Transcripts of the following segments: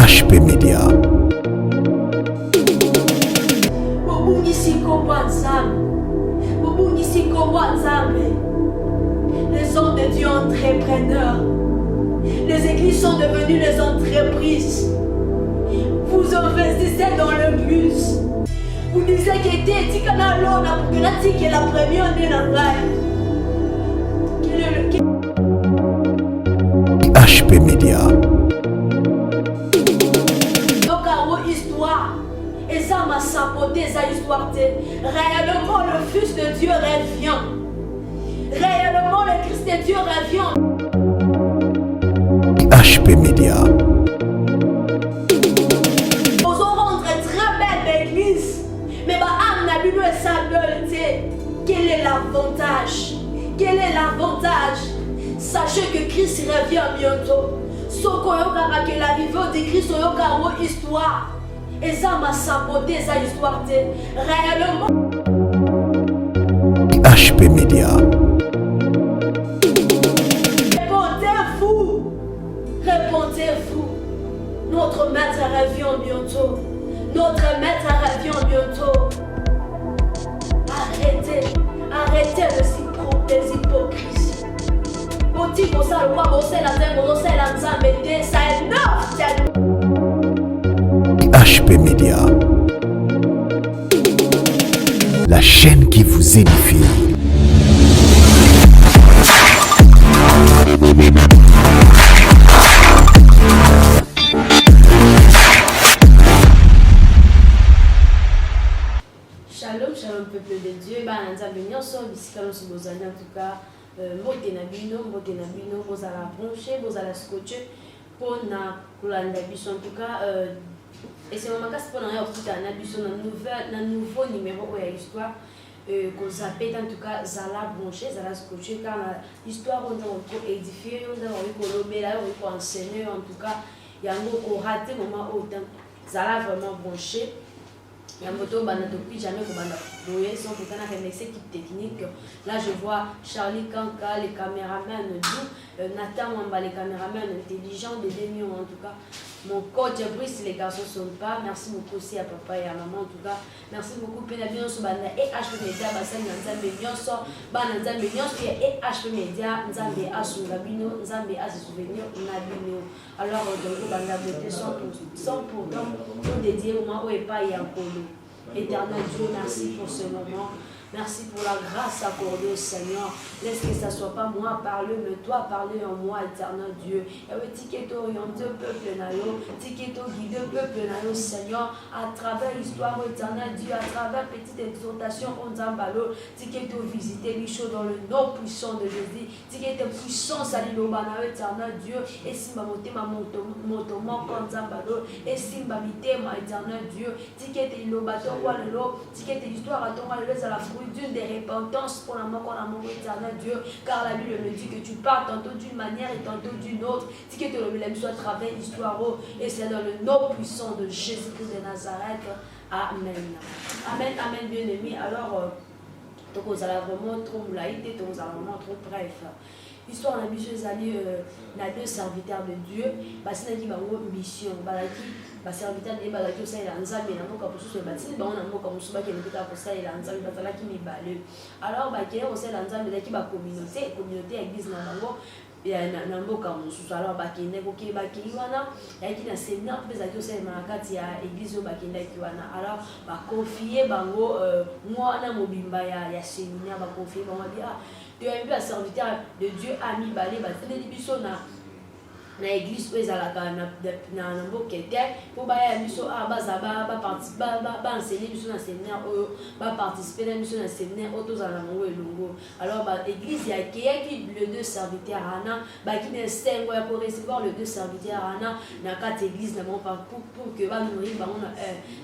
HP Media. Les hommes de Dieu entrepreneurs. Les églises sont devenues les entreprises. Vous investissez dans le bus. Vous disiez que t'es canal pour que la première année dans HP Media. Histoire. Et ça m'a saboté sa histoire. Réellement, le Fils de Dieu revient. Réellement, le Christ de Dieu revient. HP Media. Nous avons une très belle église. Mais quel est l'avantage? Quel est l'avantage? Sachez que Christ revient bientôt. Que l'arrivée de Christ est une histoire. Et ça m'a saboté sa histoire. Réellement. HP Media. Répondez-vous. Répondez-vous. Notre maître revient bientôt. Notre maître revient bientôt. Arrêtez. Arrêtez les hypocrites. HP Media. La chaîne qui vous édifie. Shalom, shalom peuple de Dieu. En tout cas, Motenabino, vous allez brancher, vous allez scotcher pour en tout cas, et c'est mon cas pour un nouveau numéro de l'histoire qu'on s'appelle en tout cas Zala brancher, Zala scotcher, car l'histoire on a édifié, on a enseigné en tout cas, il y a un mot raté moment autant Zala vraiment branché. Il y a un moto depuis jamais sans aucun équipe technique. Là je vois Charlie Kanka, les caméramans Nathan Wamba, les caméramans intelligents de 2 millions en tout cas. Mon coach Brice, les garçons sont pas. Merci beaucoup aussi à papa et à maman en tout cas. Merci beaucoup Pénabion sur Banda et HP Media, Bassan Nzambe Nyonso, Bana Nzambe Nyonso et HP Media, Nzambe Asungabino, Nzambe à se souvenir, Nabino. Alors donc Banda Beauté 100% pour dédier au moment où il n'y a pas un colo. Éternel Dieu, merci pour ce moment. Merci pour la grâce accordée au Seigneur. Laisse que ça ne soit pas moi parler, mais toi parler en moi, éternel Dieu. Et ticket orienté au peuple naïo, ticket guidé au peuple naïo, Seigneur, à travers l'histoire, éternel Dieu, à travers petite exhortation, on t'emballot, ticket visiter les choses dans le nom puissant de Jésus, ticket puissance à l'ilobana, éternel Dieu, et si ma moté, ma motoman, quand t'emballot, et si ma mité, ma éternel Dieu, ticket ilobato, ticket l'histoire à ton à la fruit d'une des repentances pour l'amour qu'on a mort éternel Dieu, car la Bible me dit que tu parles tantôt d'une manière et tantôt d'une autre, si que le soit à travers l'histoire, et c'est dans le nom puissant de Jésus-Christ de Nazareth. Amen. Amen, amen, bien-aimé. Alors, donc vous allez vraiment trop moulaïté, donc vous allez vraiment trop bref. L'histoire de mission Zali, la 2 serviteurs de Dieu, parce qu'il y a une mission, les serviteurs de Dieu, ça il a un zami, il a un peu sur le bâtiment, on a un peu comme ça, il a un peu ça, il a un zami, il a qui m'y balé. Alors, il y a aussi un zami qui va communauté église dans l'ango. Il y a un mot comme ça, alors il y a un séminaire, il y a l'église, alors confier bango, moi, on a mobimba, il y a séminaire, confier bango, tu as vu la serviteur de Dieu a mis balé, na église où ezalaka na mbokete pour baya biso baza enseigner biso na séminaire oyo participer na biso na séminaire oyo tozala nango elongo. Alors église yakeyaki le 2 serviteurs ana baki na esengo ya korecevoir le 2 serviteurs ana na kati église na bango pour que banourrir bango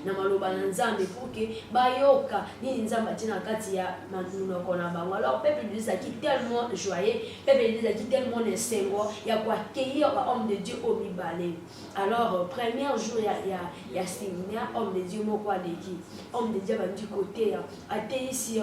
na maloba na Nzambe pour que bayoka nini Nzambe atie na kati ya monoko na bango. Alors peuple de Dieu ezalaki tellement joyeux, peuple de Dieu ezalaki tellement na esengo ya koaccueillir homme de Dieu au Mibalé. Alors, premier jour, il y a séminaire, homme de Dieu, homme de Dieu du côté, à ici,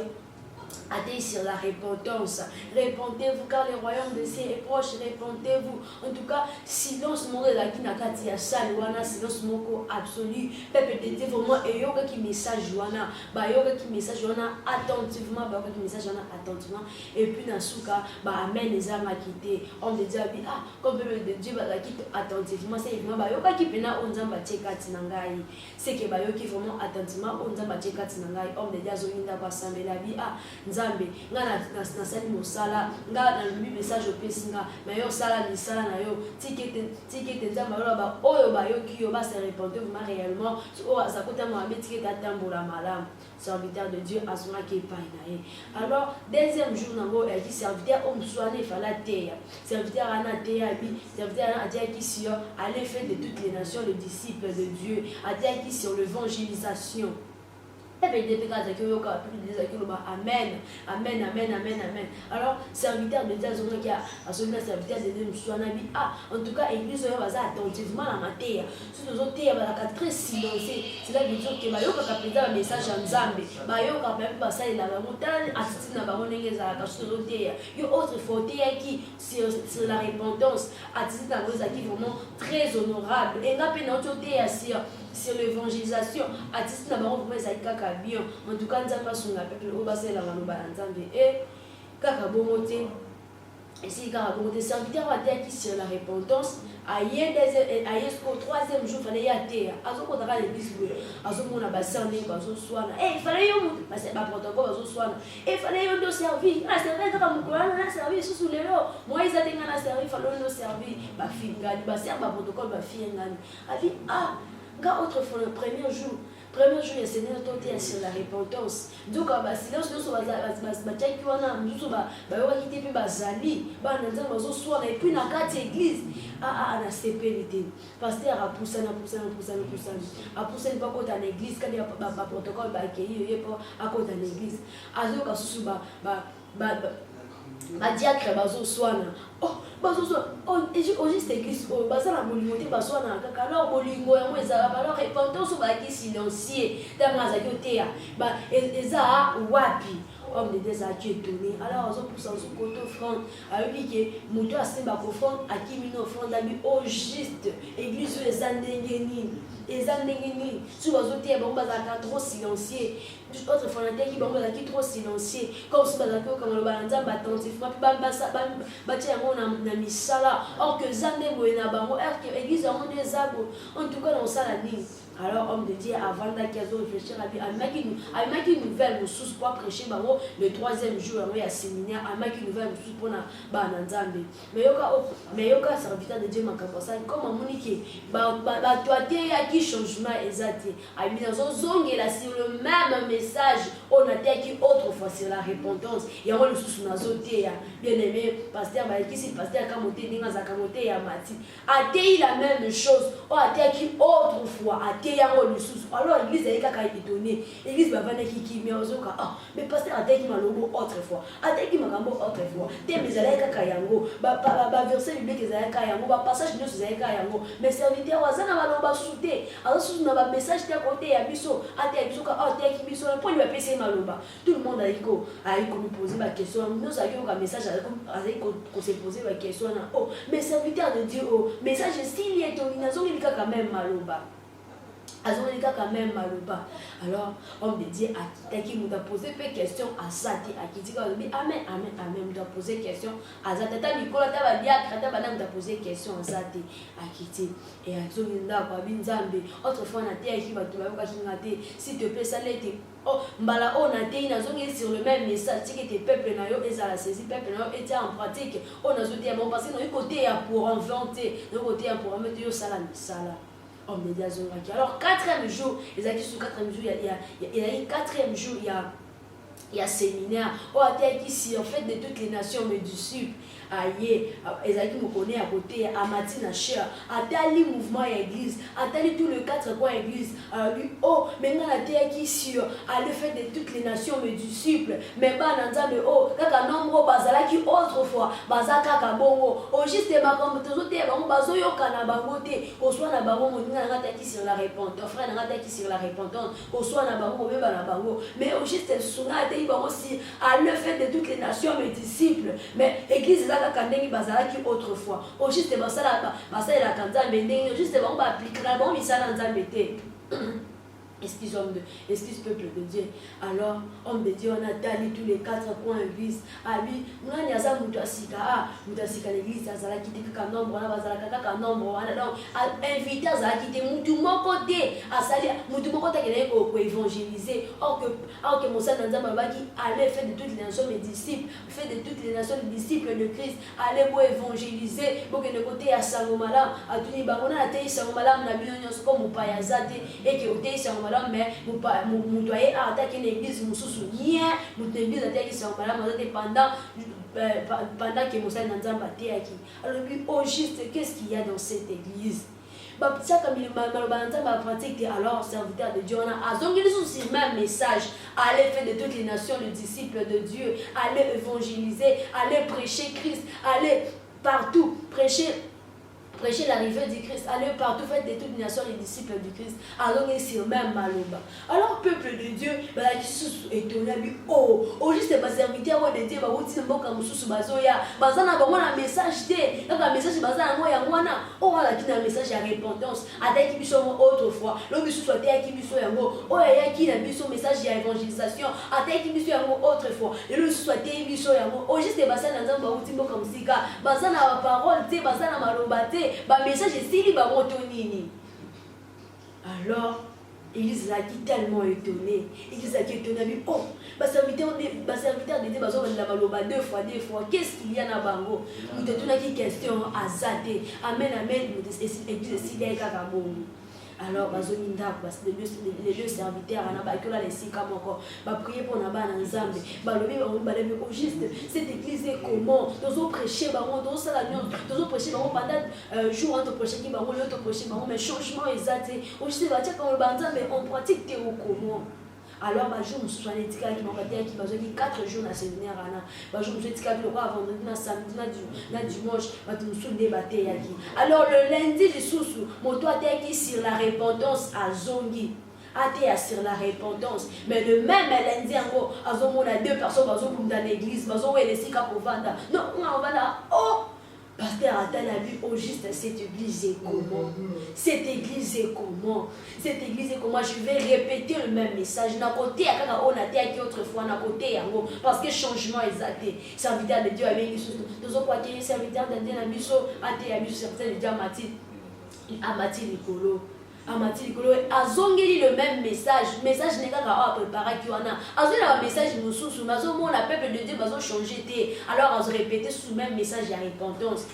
Atteignez sur la repentance. Répentez-vous car le royaume de cieux est proche. Répentez-vous. En tout cas, silence mon la qui n'a qu'à dire ça, silence mon absolu. Peuple de Dieu, vraiment, et yoga qui message Joana. Bah yoga qui message Joana attentivement. Bah yoga qui message Joana attentivement. Et puis dans ce cas, bah amen les âmes à quitter. On me dit ah comme peuple de Dieu bah quitte attentivement. C'est évidemment bah yoga qui pena on zamba cheka tinangai. C'est que bah yoga qui vraiment attentivement on zamba cheka tinangai. On me dit azoinda kwa sambe la vie ah nzambe nga na sali mosala nga na lubi message opesi nga mais yo sala misala na yo tikete nzambe aloba oyo bayoki yo base répondre vraiment réellement oyo azakota moabe tikete atambola malamu serviteur de Dieu azongaki epai na ye. Alors deuxième jour nango yaki serviteur oyo mosusu wana efala teya serviteur wana teya abi serviteur wana atiaki sur aller faire de toutes les nations les disciples de Dieu atiaki sur l'évangélisation. Amen, amen, amen, amen, amen. Alors, serviteur de Dieu, serviteur de Dieu, ah, en tout cas, l'église va attentivement à la matière. Si nous autres, il va très silencieux. C'est là que Dieu qui va y avoir un message en Zambie. Il y a même pas ça, il a vraiment assisté à la autre faute qui sur la repentance, assisté à qui vraiment très honorable. Et là, sur l'évangélisation, assisté à la bien. En tout cas, nous avons passé la peuple au bassin la manoba nzambe et kakabomote et si kakabomote serviteur a dit qui sur la repentance aïe au troisième jour fallait y aller azoko dans l'église azoko na bassin ne bazo soana il fallait yo parce ba protocole bazo soana il fallait yo do servir na servir comme quoi na servir sous les lots moi ils étaient na servir fallait no servir ba fingani ba servir ba protocole ba fingani a dit ah ga autre fois le premier jour, il y a Seigneur sur la repentance. Donc, silence, nous sommes et puis, dans quatre églises, na CPLT. Pasteur a poussé, a poussé pas contre l'église, quand il y a un protocole, il y a pas contre l'église. Azok a sous diacre bazo soana oh bazo soana oh juste église oh baza la molimote bazo soana kaka alors bolingo yango ezala alors repentance ba ki silencieux tanga za kotea ba eza wapi homme de Dieu a été étonné alors on pousse son côté offrande avec que moto asemba ko offrande akimi no offrande abi au juste église les andengeni si vous avez trop silencieux, autre fondateur qui trop silencieux, comme si vous avez attentivement, or que l'église a des arbres, en tout cas, on s'en a dit. Alors, homme de Dieu, avant d'aller réfléchir à lui, il une nouvelle ressource pour prêcher le troisième jour, il y a un séminaire, il une nouvelle ressource pour Nzambe. Mais il y a un serviteur de Dieu, comme Monique, il y a qui changement exact. Il y a sur le même message, on a dit autrefois sur la repentance. Il y a un ressource bien aimé, pasteur, qui c'est pasteur Kamoté, Ningaza Kamoté, Yamati. A dit la même chose, on a dit autrefois, alors l'église est étonnée. L'église va venir qui mais pasteur a dit malobo autrefois. A dit makambo autrefois. Thème ezalaka kayango. Ba verset biblique ezalaka kayango. Ba passage de ezalaka kayango. Mais serviteur wazana maloba souté. Alors sous na ba message de côté ya biso. A te biso ka a te biso. Pour lui passer maloba. Tout le monde a me poser ma question. Nous avons un message qu'on s'est posé ma question. Oh, mais serviteur de Dieu, oh, message s'il est étonné, il quand même maloba. Quand même maloba. Alors, homme de Dieu qui nous a posé des questions à ça, qui dit amen, amen, amen, nous a posé des questions à ça. Tata Nicolas, tata Diacre, tata nous a posé des questions à ça, à qui dit. Et à Zoninda, Babinzambe, autrefois, on a dit qui va te dire, s'il te plaît, ça l'était. Oh, mbala on a dit, sur le même message, que tes peuples n'ont pas saisi, peuple n'ont été en pratique. On a dit, bon, parce que nous, côté pour inventer, nous, côté pour mettre au salam, salam. Alors, quatrième jour, les acquis sur quatrième jour, il y a quatrième jour, il y a séminaire. Oh, qui si en fait de toutes les nations, mais du sud. aye ezaki mokone à côté à Matina cher atali mouvement à église atali tout le 4 coins église lui oh maintenant la terre qui sur à le fait de toutes les nations mes disciples mais ba nanzambe oh kaka nombre bazala qui autrefois bazaka kaka bongo au juste makambo tozote bango bazoyoka na bango te oswa na bango moninga na ngata qui sur la repentance frère na ngata qui sur la repentance oswa na bango beba na bango mais au juste sunga te bango si à le fait de toutes les nations mes disciples mais église là kaka ndenge bazala qui autrefois au juste basala la kanzambe ndenge juste bango ba appliquera bango misala nzambe te. Excuse peuple de Dieu. Alors, homme de Dieu, on a tali tous les 4 coins église. Abi, nous n'y a pas mutasika l'église, ça va quitter qu'un nombre, on va qu'un nombre, donc inviter à quitter mutu mon côté, à salir mutu mon côté qui pour évangéliser. Or que Moussa Nanzamba qui allait faire de toutes les nations mes disciples, fait de toutes les nations les disciples de Christ, aller pour évangéliser, pour que le côté à Salomala, à Tuni Barona, à Tei Salomala, n'a bien comme au Payazate et que au Tei Salomala. Mais vous doyez attaquer l'église, vous souvenez, vous l'église attaquer son madame pendant que Moussa Nanzamba était acquis. Alors, au juste, qu'est-ce qu'il y a dans cette église? Alors, serviteur de Dieu, on a aussi le même message. Allez faire de toutes les nations le disciple de Dieu, allez évangéliser, allez prêcher Christ, allez partout prêcher l'arrivée du Christ, allez partout, faites de toutes les nations les disciples du Christ, alors sur même Maloba. Alors, peuple de Dieu, qui se étonné, oh, juste les serviteurs de Dieu, ils vont comme sous Bazoya, Bazana, un message, un message, Bazana, oh, là, qui a un message à repentance, à tel qui sont autrefois, l'homme qui soit tel qui soit un mot, oh, il y a qui a mis son message à évangélisation, à tel qui soit un mot autrefois, l'homme soit tel qui soit un mot, oh, juste les Bazana, comme Sika, Bazana, parole, Bazana, Malobate, ba message esili ba motonini. Alors ils a dit tellement étonné, ils a dit étonné, oh ba serviteur de Dieu bazo la maloba deux fois qu'est-ce qu'il y a na bango nous te tuna qui question azate amen église esili kaka bongo. Alors, les deux serviteurs, on a prié pour nous, juste cette église est comment? Nous avons prêché, nous avons prêché pendant jour, on a prêché, mais changement exact. On pratique comment? Alors, je me suis dit que je suis 4 jours dans le séminaire. Je me suis dit que je vendredi, samedi, dimanche, je me suis débattu. Alors, le lundi, je suis sur la repentance à Zongi. Sur la repentance. Mais le même lundi, on a 2 personnes dans l'église. On a laissé pour vendre. Non, on va là. Oh! Pasteur Attal a vu au juste cette église est comment? Cette église est comment? Cette église est comment? Je vais répéter le même message. N'a côté à quand on a été autrefois, n'a côté à vous. Parce que changement exact. Serviteur de Dieu avec nous. Nous avons quoi qu'il y ait serviteur de Dieu, nous avons serviteur de Dieu à Mathilde Nicolo. Amati Likolo azongeli le même message n'est pas préparé qui on a azongeli un message nous sous mazo mon la peuple de Dieu bazo changer té alors on répéter sous même message à repentance.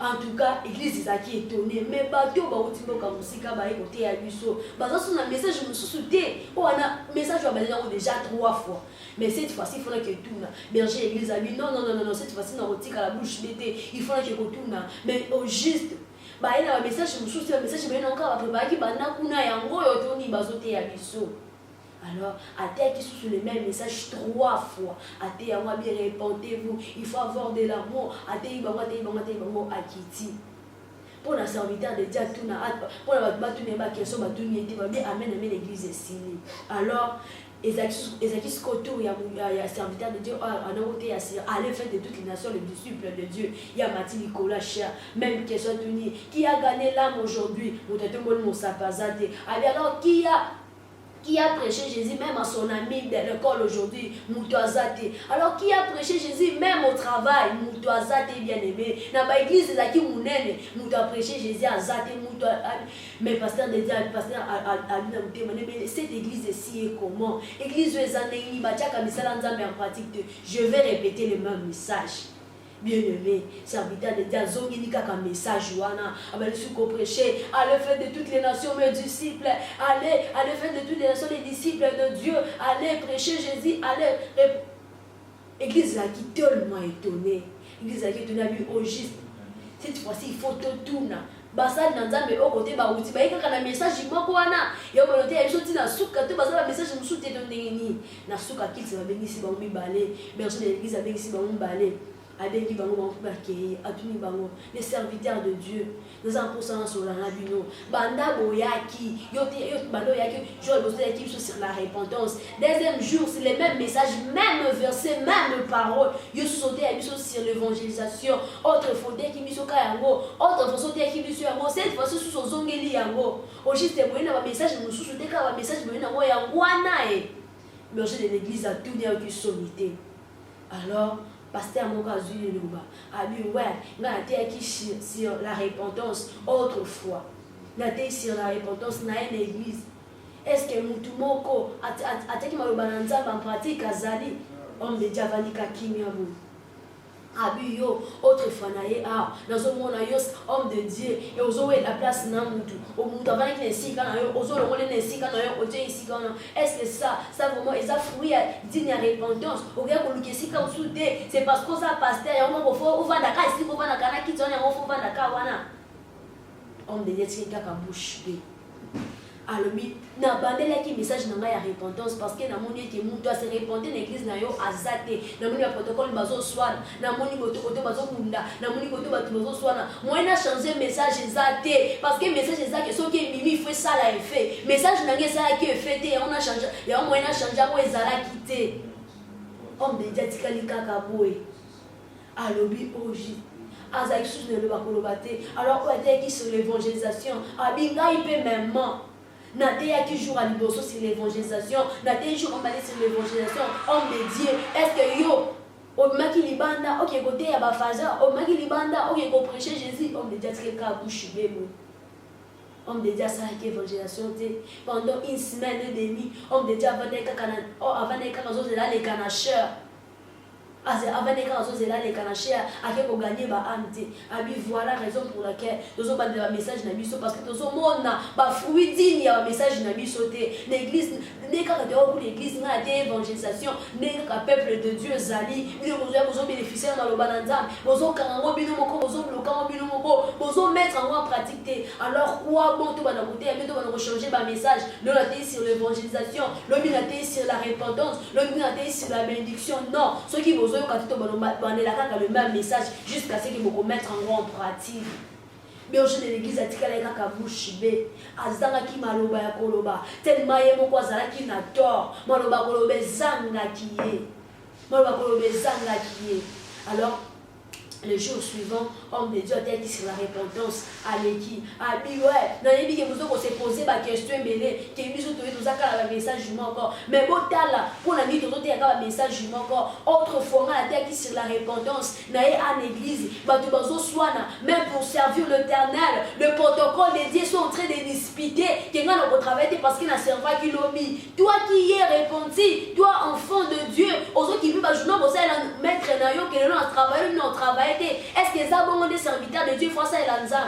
En tout cas, l'église est étonnée, mais bateau ba utimbo ka musika ba côté ya biso bazo sous un message nous sous té on a message va déjà 3 fois. Mais cette fois-ci il faut que tout na berger l'église a dit non cette fois-ci on retire la bouche d'été il faut que tout na mais au juste il y a un message un message mais encore préparé qui bana kuna yango yotoni bazote ya biso. Alors à terre qui sous le même message 3 fois à terre moi bien répentez-vous il faut avoir de l'amour à terre bango akiti pour la serviteur de Dieu tout na pour la battu ne ba question battu ni était bien amen l'église est signée. Alors Ezakis Koto, il y a serviteur de Dieu, à aller faire de toutes les nations, les disciples de Dieu. Il y a Mathilde Nicolas Cher, même qui est tenu, qui a gagné l'âme aujourd'hui. Alors, qui a prêché Jésus même à son ami de l'école aujourd'hui, Moutouazate. Alors qui a prêché Jésus même au travail, Moutouazate bien aimé. Dans l'église, c'est là qui mounène, Moutou a prêché Jésus à Zate, Moutou. Mais pasteur de Dieu, pasteur a cette église ici est comment? Église où en pratique, je vais répéter le même message. Bien-aimé, serviteur de Dieu, zongi kaka message wana, allez prêcher, allez faire de toutes les nations mes disciples, allez faire de toutes les nations les disciples de Dieu, allez prêcher Jésus, allez. Église là qui tellement étonnée. église qui est donnée au juste. Cette fois-ci, il faut tout tourner. Basal dans Nzambe au côté ba outi ba ika na message moko wana yo bolote ya biso tina suka to basala message musu te don ndengeni na suka kiti ba bengisi ba mibale berso de l'église abengisi ba mibale abengi bango ba bakeye atuni bango les serviteurs de Dieu nous en pourcent sur la bino banda boyaki yo bando yaki jo bozo yaki sur la repentance deuxième jour c'est les mêmes messages même versets même paroles yo sauté à biso sur l'évangélisation autre faute qui biso ka yango autre fois sauté qui biso yango cette fois sous zongeli yango au juste boyena ba message mususu te ka ba message boyena ngo yango wana berger de l'église a tout dit sommité alors pasteur Moka Zuli Luba a dit ouais, n'a été sur la repentance autrefois. N'a été sur la repentance dans une église. Est-ce que Moutoumoko a été en pratique à Zali? On me dit Avanika Kimyabu. Abuyo, autrefois naïe ah, dans ce monde homme de Dieu, et aux eaux la place n'a moutou. Au monde avant qu'il n'est si quand aux eaux le rôle n'est si quand au Dieu ici quand est-ce que ça vraiment est ça fruit digne à repentance? Au gars pour le qui si quand soudé, c'est parce que ça pasteur et on va au vanda ka ici au vanda kana qui tient on va vanda ka wana. Homme de Dieu qui est à bouche bée. Alors, na bandela qui message na ya repentance parce que na moni que moun doit se répandre dans l'église na yo azate na moni protocole bazo soir na moni boto bazo munda na moni boto bato bazo soir moi na changer message ezate parce que message ezake so que mimi fait ça la effet message na ngesa qui fait on a changé ya moi na changer ko ezala quitter homme de diatika likaka boy alobi oji azaki sous le bakolobate alors on était qui sur l'évangélisation abinga il peut même Naté qui joue à l'Iboso sur l'évangélisation, Naté joue en sur l'évangélisation, homme de Dieu, est-ce que yo, au maki libanda, ok, côté à Bafaza, au maki libanda, ok, go prêcher Jésus, homme de Dieu, c'est qu'à bouche bébé. Homme de Dieu, ça a été évangélisation, pendant une semaine et demie, homme de Dieu, avant les canaux, c'est là les canacheurs. Avant les canaux, c'est là les canacheurs, à qui pour gagner ba ante. Abi voilà la raison pour laquelle nous avons des messages nabiso parce que nous avons ba fruit digne ya message nabiso te. L'église n'est qu'à dehors pour l'église n'a été évangélisation, n'est qu'à peuple de Dieu zali. Nous avons bénéficié dans le bananzam. Nous avons karango bino moko, nous avons bloquant bino moko, nous avons mettre en pratique. Alors quoi bon tout bana côté, mais tout bana changer ba message. Nous a été sur l'évangélisation, l'homme a été sur la repentance, l'homme a été sur la bénédiction. Non, ceux qui vous le même message jusqu'à ce qu'ils vont mettre en pratique. Mais au de l'église, a dit qu'elle est à bouche bée. Azanga qui maloba ya koloba. Tellement yé mon kwazala qui n'a tort. Maloba kolobe zanga qui est. Maloba kolobe zanga qui est. Alors, le jour suivant, homme de Dieu a dit sur la repentance à l'équipe. Ah, puis ouais, dans les que vous avez posé ma question, mais qui nous ont trouvé un message du encore. Mais bon, là, pour la nuit, vous avez un message du encore. Autrefois, on a dit sur la repentance, naïe à l'église, même pour servir l'éternel, le protocole des dieux sont en train de disputer, qui ont travaillé parce qu'il n'a servi qu'il l'a mis. Toi qui y es repenti, toi enfant de Dieu, aux autres qui vivent, je ne sais pas, maître Nayo, qui ont travaillé. Est-ce que ça bon des serviteurs de Dieu face à l'anza?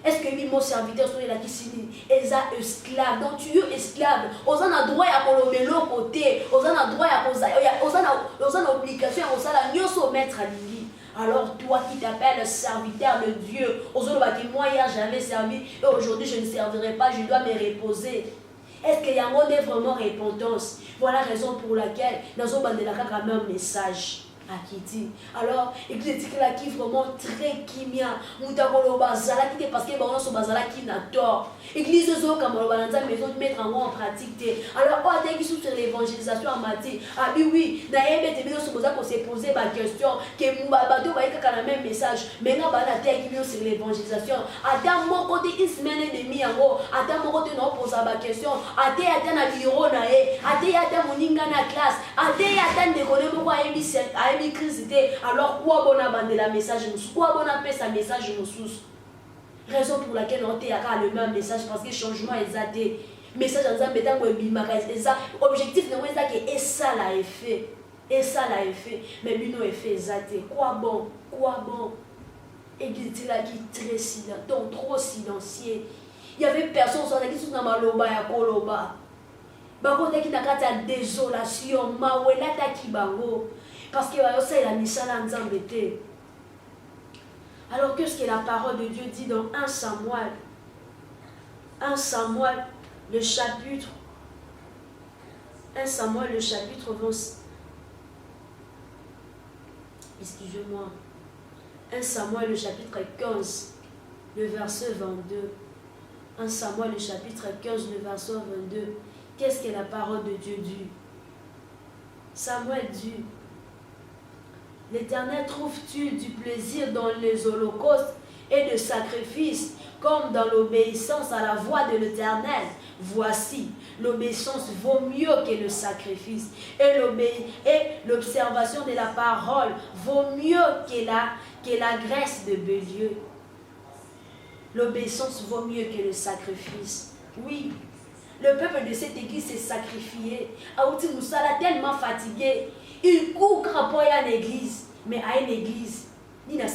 Est-ce que oui, mon serviteur sont là qui signent? Ils sont esclaves. Donc tu es esclave. Ils ont droit à colomer l'autre côté. Ils ont droit à ils ont obligation à ça la au maître à l'île. Alors toi qui t'appelles serviteur de Dieu, aux autres moi hier j'avais servi et aujourd'hui je ne servirai pas, je dois me reposer. Est-ce qu'il y a vraiment repentance? Voilà la raison pour laquelle dans un bandela quand même un message. Alors, l'église qui est vraiment très kimia. Moutakolo bazala qui parce que bon so bazala qui n'a tort. Église zo comme le balanza maison de mettre en pratique. Alors, on a qui sur l'évangélisation en matière. Ah oui, d'ailleurs te bien so poser pour se poser ma question que bato ba ka la même message. Mais na ba na terre qui vient sur l'évangélisation. Attends mon côté une semaine et demie en gros. Attends mon côté non poser ma question. Attends na bureau na attends moninga na classe. Attends de connaître moi alors quoi bon abandonner la message quoi bon appeler sa message raison pour laquelle on a le même message parce que changement est zaté message en disant mettant ça objectif non est que et ça l'a effet mais lui non effet zaté quoi bon église là qui très silencieux donc trop silencieux il y avait personne sur l'église dans maloba ya koloba bango qui n'a qu'à désolation mawela ta kibango parce que ça il a mis ça là nzambe te Alors qu'est-ce que la parole de Dieu dit dans 1 Samuel? 1 Samuel, le chapitre 20. Excusez-moi. 1 Samuel, le chapitre 15, le verset 22. 1 Samuel, le chapitre 15, le verset 22. Qu'est-ce que la parole de Dieu dit? Samuel dit: L'Éternel trouve-tu du plaisir dans les holocaustes et les sacrifices, comme dans l'obéissance à la voix de l'Éternel? Voici, l'obéissance vaut mieux que le sacrifice, et l'observation de la parole vaut mieux que la graisse de bélier. L'obéissance vaut mieux que le sacrifice. Oui, le peuple de cette église s'est sacrifié. Aouti Moussa l'a tellement fatigué. Il court crapoyer à l'église. Mais à une église, rien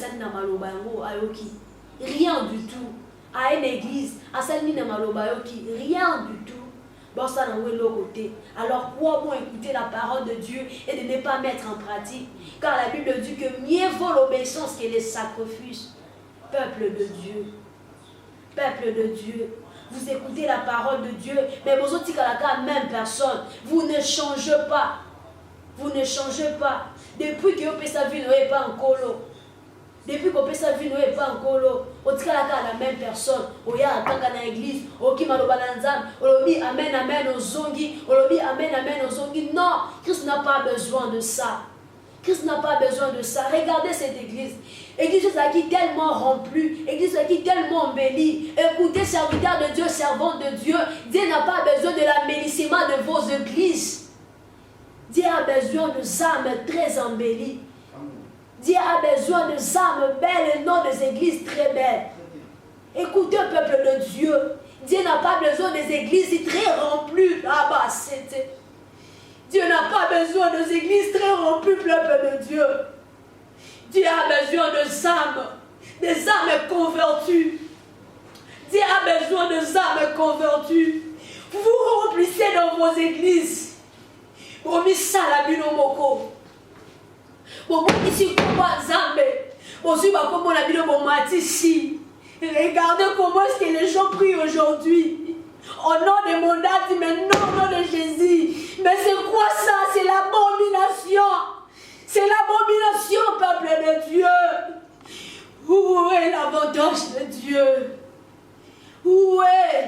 du tout. À une église, rien du tout. Bon, ça n'a pas de côté. Alors, pourquoi écouter la parole de Dieu et de ne pas mettre en pratique? Car la Bible dit que mieux vaut l'obéissance que les sacrifices. Peuple de Dieu. Peuple de Dieu. Vous écoutez la parole de Dieu, mais vous autres, la même personne. Vous ne changez pas. Vous ne changez pas. Depuis que vous sa vie n'est pas en colo. Depuis que sa vie n'est pas en colo. Vous êtes la même personne. Vous êtes dans l'église. Vous êtes amen, amen aux zongi. Amen, amen aux zongi. Non, Christ n'a pas besoin de ça. Christ n'a pas besoin de ça. Regardez cette église. Église qui est tellement remplie. Église qui est tellement embellie. Écoutez, serviteurs de Dieu, servants de Dieu. Dieu n'a pas besoin de l'embellissement de vos églises. Dieu a besoin de âmes très embellies. Dieu a besoin de âmes belles et non des églises très belles. Écoutez, peuple de Dieu. Dieu n'a pas besoin des églises très remplies. Là-bas, c'était. Dieu n'a pas besoin des églises très remplies, peuple de Dieu. Dieu a besoin des âmes converties. Dieu a besoin des âmes converties. Vous vous remplissez dans vos églises. Regardez comment est-ce que les gens prient aujourd'hui. Au nom de mon âme, mais non, au nom de Jésus. Mais c'est quoi ça? C'est l'abomination. C'est l'abomination, peuple de Dieu. Où est l'avantage de Dieu? Où est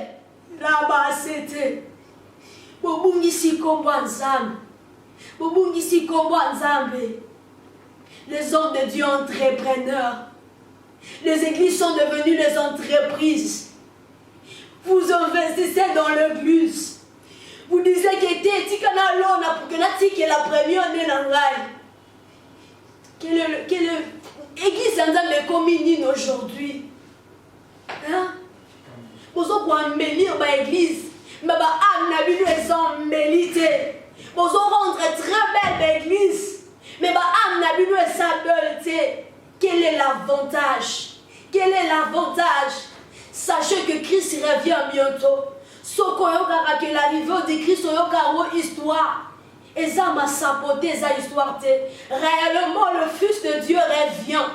là-bas c'était? Bobungisi kombo nzambe. Bobungisi kombo nzambe. Les hommes de Dieu entrepreneurs. Les églises sont devenues les entreprises. Vous investissez dans l'église. Vous disiez que t'es lona pour que la première année dans l'ail. Quelle église en communion aujourd'hui? Hein? Vous avez embellir l'église. Mais âme n'a vu les hommes mélité. Vous rendre très belle l'église. Mais âme n'a vu les belleté. Quel est l'avantage? Quel est l'avantage? Sachez que Christ revient bientôt. Ce que l'arrivée de Christ est histoire. Et ça m'a saboté cette histoire. Réellement, le Fils de Dieu revient.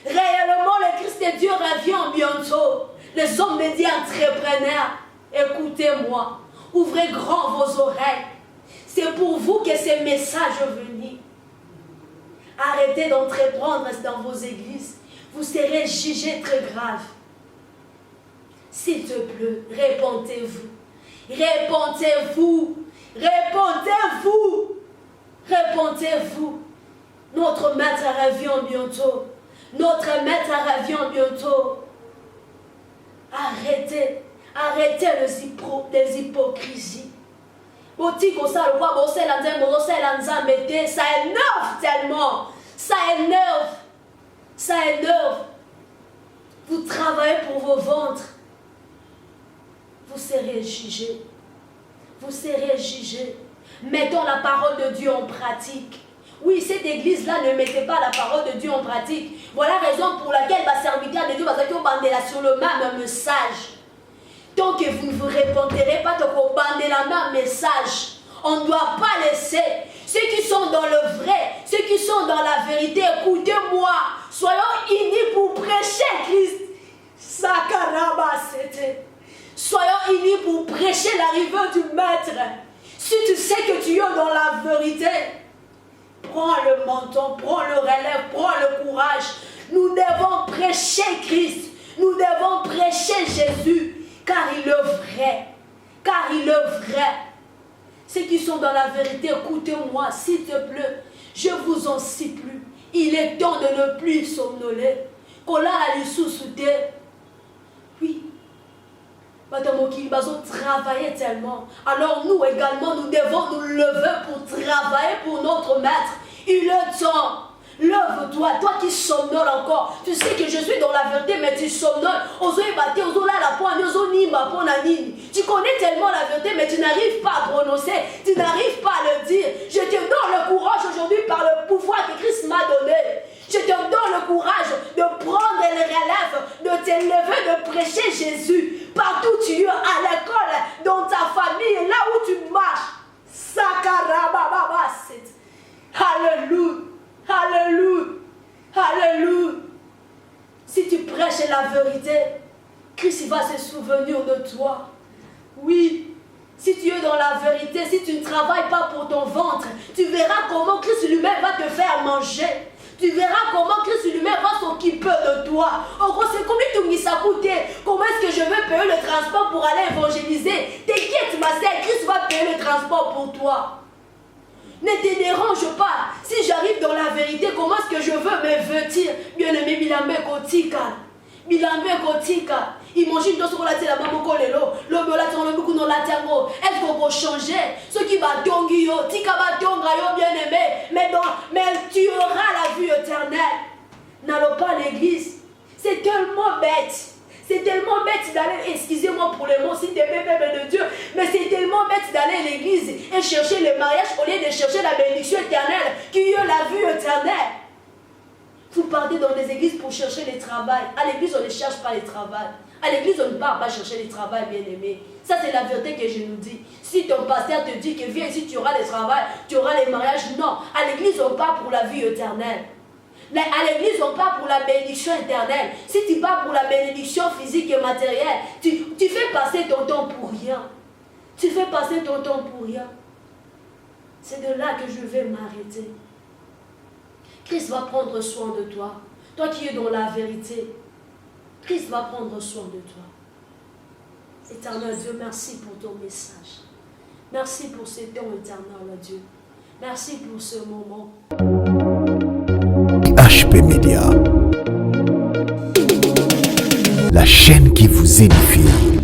Réellement, le Christ de Dieu revient bientôt. Les hommes de Dieu entrepreneurs, écoutez-moi. Ouvrez grand vos oreilles. C'est pour vous que ce message est venu. Arrêtez d'entreprendre dans vos églises. Vous serez jugés très grave. S'il te plaît, répentez-vous. Répentez-vous. Répentez-vous. Répentez-vous. Notre maître revient bientôt. Notre maître revient bientôt. Arrêtez. Arrêtez les hypocrisies. Ça énerve tellement. Ça énerve. Ça énerve. Vous travaillez pour vos ventres. Vous serez jugés. Vous serez jugés. Mettons la parole de Dieu en pratique. Oui, cette église-là ne mettait pas la parole de Dieu en pratique. Voilà la raison pour laquelle ma serviteur de Dieu va se sur le même message. Tant que vous ne vous répondrez pas, tant qu'on bande la même message. On ne doit pas laisser ceux qui sont dans le vrai, ceux qui sont dans la vérité. Écoutez-moi, soyons unis pour prêcher Christ. Sakaraba, c'était. Soyons unis pour prêcher l'arrivée du Maître. Si tu sais que tu es dans la vérité, prends le menton, prends le relève, prends le courage. Nous devons prêcher Christ. Nous devons prêcher Jésus. Car il est vrai. Car il est vrai. Ceux qui sont dans la vérité, écoutez-moi, s'il te plaît. Je vous en supplie. Il est temps de ne plus somnoler. Qu'on a la sous-souté. Oui. Madame Oki, ils ont travaillé tellement. Alors nous également, nous devons nous lever pour travailler pour notre Maître. Il est temps. Lève-toi, toi qui somnoles encore. Tu sais que je suis dans la vérité, mais tu somnoles. Tu connais tellement la vérité, mais tu n'arrives pas à prononcer. Tu n'arrives pas à le dire. Je te donne le courage aujourd'hui par le pouvoir que Christ m'a donné. Je te donne le courage de prendre les relèves, de t'élever, de prêcher Jésus. Partout où tu es, à l'école, dans ta famille, là où tu marches. Sakarababa. Alléluia. Alléluia. Alléluia. Si tu prêches la vérité, Christ va se souvenir de toi. Oui. Si tu es dans la vérité, si tu ne travailles pas pour ton ventre, tu verras comment Christ lui-même va te faire manger. Tu verras comment Christ lui-même va s'occuper de toi. En gros, c'est comme tu me dis, comment est-ce que je vais payer le transport pour aller évangéliser? T'inquiète, ma sœur, Christ va payer le transport pour toi. Ne te dérange pas. Si j'arrive dans la vérité, comment est-ce que je veux me vêtir? Bien-aimé, Bilambe Kotika. Bilambe Kotika. Imagine toi ce qu'on a dit là-bas, est-ce qu'on peut changer? Ce qui va donner, bien-aimé, mais tu auras la vie éternelle. N'allons pas à l'église. C'est tellement bête. C'est tellement bête d'aller, excusez-moi pour les mots, si des bébés de Dieu, mais c'est tellement bête d'aller à l'église et chercher le mariage au lieu de chercher la bénédiction éternelle, qui est la vie éternelle. Vous partez dans les églises pour chercher le travail. À l'église, on ne cherche pas le travail. À l'église, on ne part pas chercher le travail, bien-aimé. Ça, c'est la vérité que je nous dis. Si ton pasteur te dit que viens ici, tu auras le travail, tu auras les mariages, non. À l'église, on part pour la vie éternelle. À l'église, on part pour la bénédiction éternelle. Si tu pars pour la bénédiction physique et matérielle, tu fais passer ton temps pour rien. Tu fais passer ton temps pour rien. C'est de là que je vais m'arrêter. Christ va prendre soin de toi. Toi qui es dans la vérité, Christ va prendre soin de toi. Éternel Dieu, merci pour ton message. Merci pour ce temps éternel, Dieu. Merci pour ce moment. HP Média, la chaîne qui vous édifie.